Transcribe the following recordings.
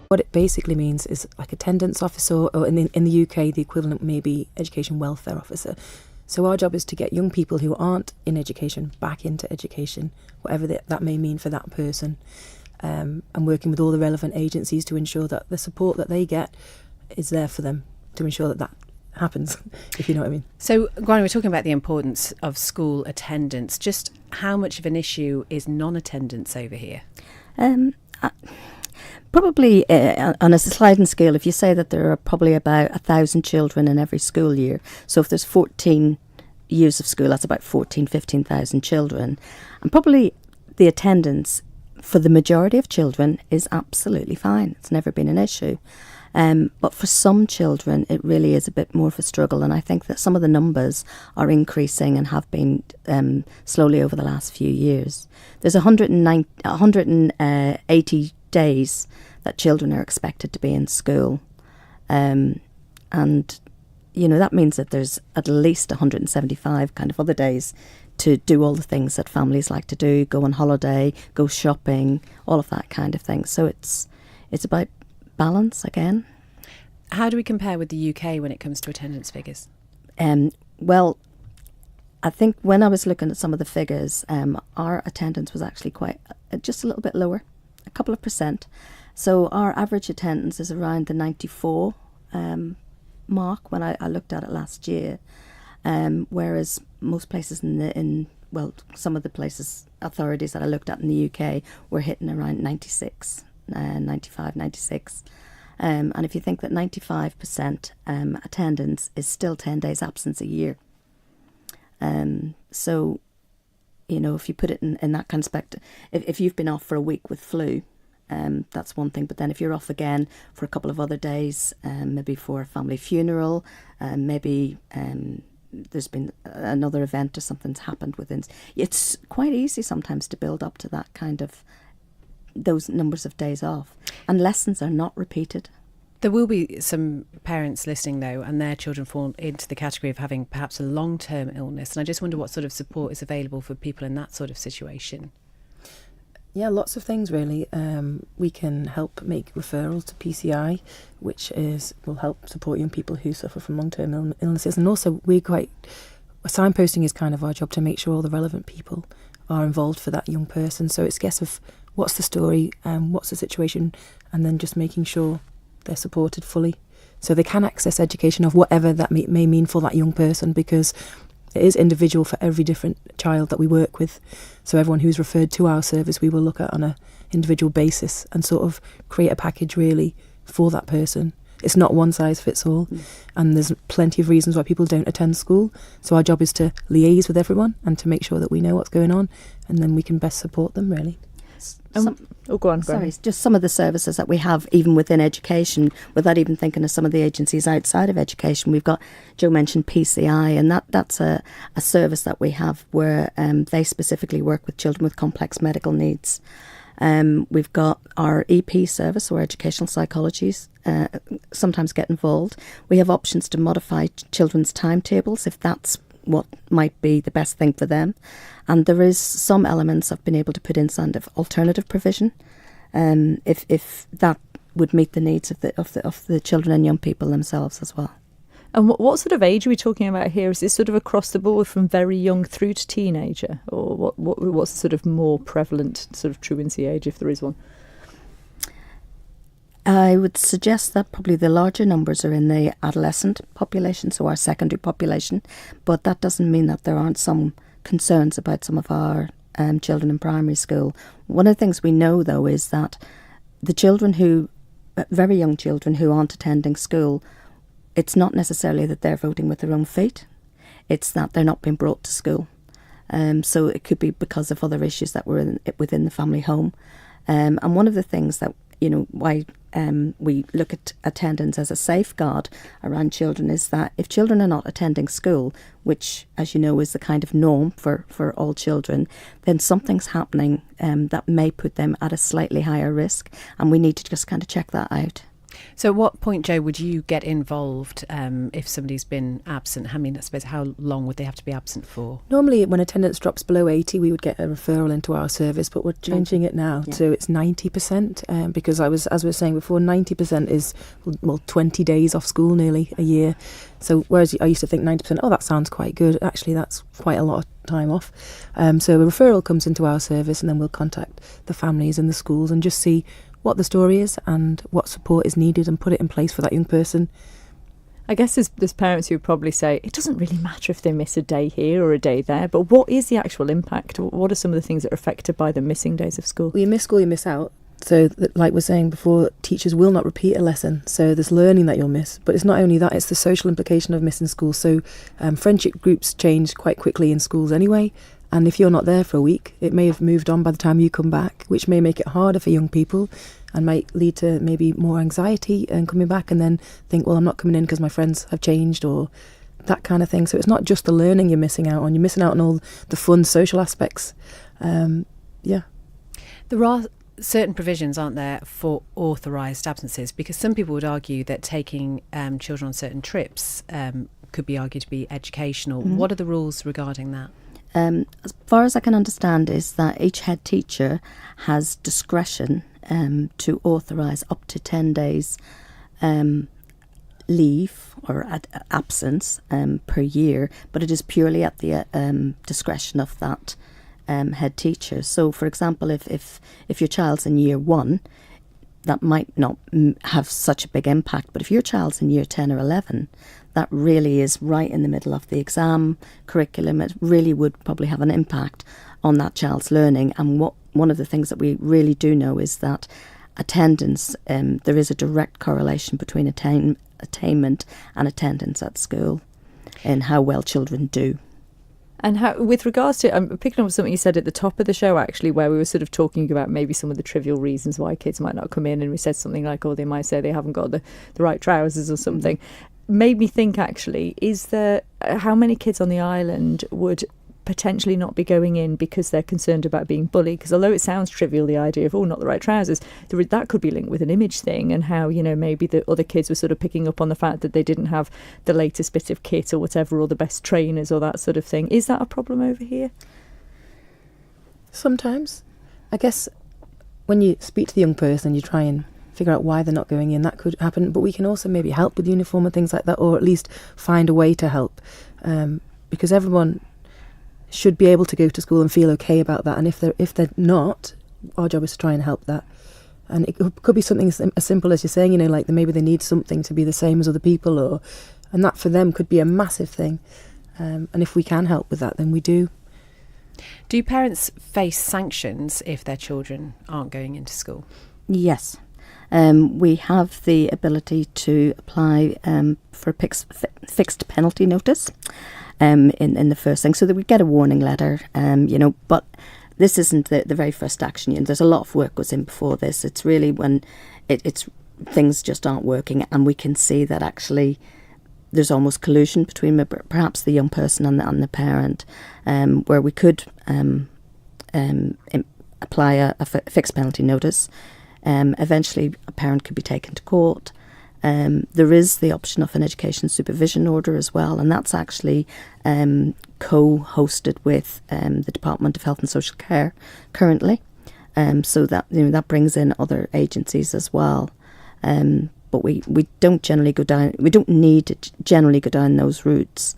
What it basically means is like attendance officer, or in the UK the equivalent may be education welfare officer. So our job is to get young people who aren't in education back into education, whatever that may mean for that person, and working with all the relevant agencies to ensure that the support that they get is there for them, to ensure that happens, if you know what I mean. So, Grainne, we're talking about the importance of school attendance. Just how much of an issue is non-attendance over here? Probably on a sliding scale, if you say that there are probably about 1,000 children in every school year, so if there's 14 years of school, that's about 15,000 children. And probably the attendance for the majority of children is absolutely fine. It's never been an issue. But for some children, it really is a bit more of a struggle. And I think that some of the numbers are increasing and have been slowly over the last few years. There's 180 days that children are expected to be in school. And, you know, that means that there's at least 175 kind of other days to do all the things that families like to do, go on holiday, go shopping, all of that kind of thing. So it's about balance again. How do we compare with the UK when it comes to attendance figures? Well, I think when I was looking at some of the figures, our attendance was actually quite just a little bit lower, a couple of percent. So our average attendance is around the 94 mark when I looked at it last year, whereas most places some of the places, authorities that I looked at in the UK were hitting around 96. 95, 96. And if you think that 95% attendance is still 10 days absence a year. So, you know, if you put it in that kind of perspective, if you've been off for a week with flu, that's one thing. But then if you're off again for a couple of other days, maybe for a family funeral, maybe there's been another event or something's happened within, it's quite easy sometimes to build up to that kind of those numbers of days off, and lessons are not repeated. There will be some parents listening though, and their children fall into the category of having perhaps a long-term illness, and I just wonder what sort of support is available for people in that sort of situation. Yeah, lots of things really. We can help make referrals to PCI, which will help support young people who suffer from long-term illnesses, and also signposting is kind of our job to make sure all the relevant people are involved for that young person. So it's a guess of what's the story, what's the situation, and then just making sure they're supported fully so they can access education of whatever that may mean for that young person, because it is individual for every different child that we work with. So everyone who's referred to our service we will look at on an individual basis and sort of create a package really for that person. It's not one size fits all, and there's plenty of reasons why people don't attend school. So our job is to liaise with everyone and to make sure that we know what's going on, and then we can best support them really. Go on. Sorry, just some of the services that we have even within education, without even thinking of some of the agencies outside of education. We've got, Joe mentioned PCI, and that's a service that we have where they specifically work with children with complex medical needs. We've got our EP service, or educational psychologists sometimes get involved. We have options to modify children's timetables if that's what might be the best thing for them. And there is some elements I've been able to put in kind of alternative provision, if that would meet the needs of the children and young people themselves as well. And what sort of age are we talking about here? Is this sort of across the board from very young through to teenager, or what's sort of more prevalent sort of truancy age, if there is one? I would suggest that probably the larger numbers are in the adolescent population, so our secondary population, but that doesn't mean that there aren't some concerns about some of our children in primary school. One of the things we know, though, is that the children very young children who aren't attending school, it's not necessarily that they're voting with their own feet, it's that they're not being brought to school. So it could be because of other issues that were within the family home. And one of the things that, you know, why we look at attendance as a safeguard around children is that if children are not attending school, which, as you know, is the kind of norm for all children, then something's happening that may put them at a slightly higher risk, and we need to just kind of check that out. So at what point, Joe, would you get involved if somebody's been absent? I mean, I suppose how long would they have to be absent for? Normally, when attendance drops below 80, we would get a referral into our service, but we're changing it now to it's 90%, because as we were saying before, 90% is, 20 days off school nearly a year. So whereas I used to think 90%, that sounds quite good. Actually, that's quite a lot of time off. So a referral comes into our service, and then we'll contact the families and the schools and just see what the story is and what support is needed and put it in place for that young person. I guess there's parents who would probably say it doesn't really matter if they miss a day here or a day there, but what is the actual impact? What are some of the things that are affected by the missing days of school? Well, you miss school, you miss out. So like we're saying before, teachers will not repeat a lesson, so there's learning that you'll miss. But it's not only that, it's the social implication of missing school. So friendship groups change quite quickly in schools anyway, and if you're not there for a week, it may have moved on by the time you come back, which may make it harder for young people and might lead to maybe more anxiety and coming back and then think, well, I'm not coming in because my friends have changed or that kind of thing. So it's not just the learning you're missing out on, you're missing out on all the fun social aspects. There are certain provisions, aren't there, for authorised absences? Because some people would argue that taking children on certain trips could be argued to be educational. Mm-hmm. What are the rules regarding that? As far as I can understand is that each head teacher has discretion to authorise up to 10 days leave or absence per year, but it is purely at the discretion of that head teacher. So, for example, if your child's in year 1, that might not have such a big impact, but if your child's in year 10 or 11, that really is right in the middle of the exam curriculum. It really would probably have an impact on that child's learning. And one of the things that we really do know is that attendance, there is a direct correlation between attainment and attendance at school and how well children do. And how, with regards to, I'm picking up something you said at the top of the show, actually, where we were sort of talking about maybe some of the trivial reasons why kids might not come in, and we said something like, they might say they haven't got the right trousers or something. Made me think, actually, is there, how many kids on the island would potentially not be going in because they're concerned about being bullied? Because although it sounds trivial, the idea of, not the right trousers, that could be linked with an image thing, and how, maybe the other kids were sort of picking up on the fact that they didn't have the latest bit of kit or whatever, or the best trainers or that sort of thing. Is that a problem over here? Sometimes. I guess when you speak to the young person, you try and figure out why they're not going in. That could happen, but we can also maybe help with uniform and things like that, or at least find a way to help, because everyone should be able to go to school and feel okay about that. And if they're not, our job is to try and help that. And it could be something as simple as you're saying, like maybe they need something to be the same as other people, and that for them could be a massive thing. And if we can help with that, then we do. Do parents face sanctions if their children aren't going into school? Yes. We have the ability to apply for a fixed penalty notice in the first thing, so that we get a warning letter, but this isn't the very first action. There's a lot of work goes in before this. It's really when it's things just aren't working, and we can see that actually there's almost collusion between perhaps the young person and the parent, where we could apply a fixed penalty notice. Eventually, a parent could be taken to court. There is the option of an education supervision order as well, and that's actually co-hosted with the Department of Health and Social Care currently. So that that brings in other agencies as well. But we don't generally go down. We don't need to generally go down those routes.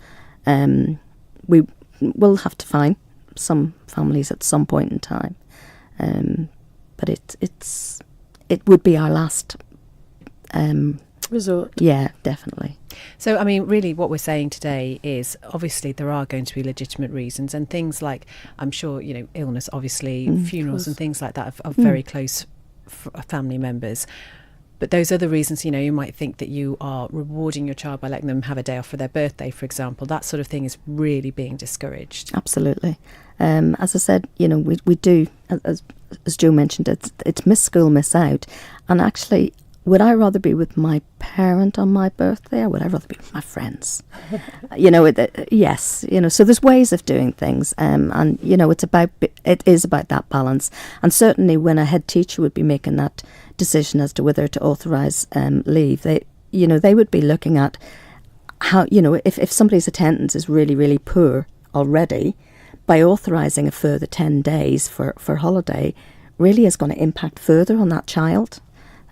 We will have to fine some families at some point in time, but it would be our last resort. Yeah, definitely. So, I mean, really what we're saying today is obviously there are going to be legitimate reasons, and things like, I'm sure, illness, obviously, funerals and things like that of very close family members. But those other reasons, you might think that you are rewarding your child by letting them have a day off for their birthday, for example. That sort of thing is really being discouraged. Absolutely. As I said, we do, as Joe mentioned, it's miss school, miss out. And actually, would I rather be with my parent on my birthday, or would I rather be with my friends? You know, yes, you know, so there's ways of doing things, and, you know, it is about that balance. And certainly when a head teacher would be making that decision as to whether to authorise leave, they would be looking at how, you know, if somebody's attendance is really, really poor already, by authorising a further 10 days for holiday really is going to impact further on that child.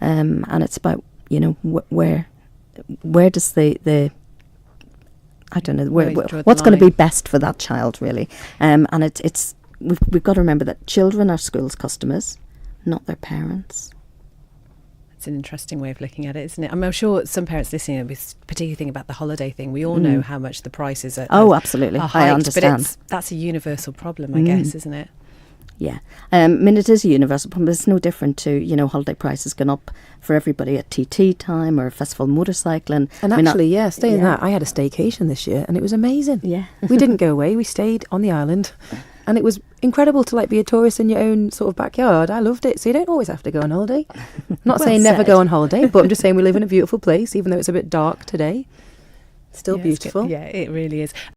And it's about, you know, where does the I don't know, what's going to be best for that child, really. And we've got to remember that children are schools' customers, not their parents. It's an interesting way of looking at it, isn't it? I'm sure some parents listening will be particularly thinking about the holiday thing. We all know how much the prices are. Oh, absolutely. Are hiked, I understand. But that's a universal problem, I guess, isn't it? Yeah. I mean, it is a universal problem. It's no different to, you know, holiday prices going up for everybody at TT time or festival motorcycling. And actually, staying that, I had a staycation this year and it was amazing. Yeah. We didn't go away. We stayed on the island and it was incredible to like be a tourist in your own sort of backyard. I loved it. So you don't always have to go on holiday. I'm not saying never go on holiday, but I'm just saying we live in a beautiful place, even though it's a bit dark today. Still beautiful. Yeah, it really is.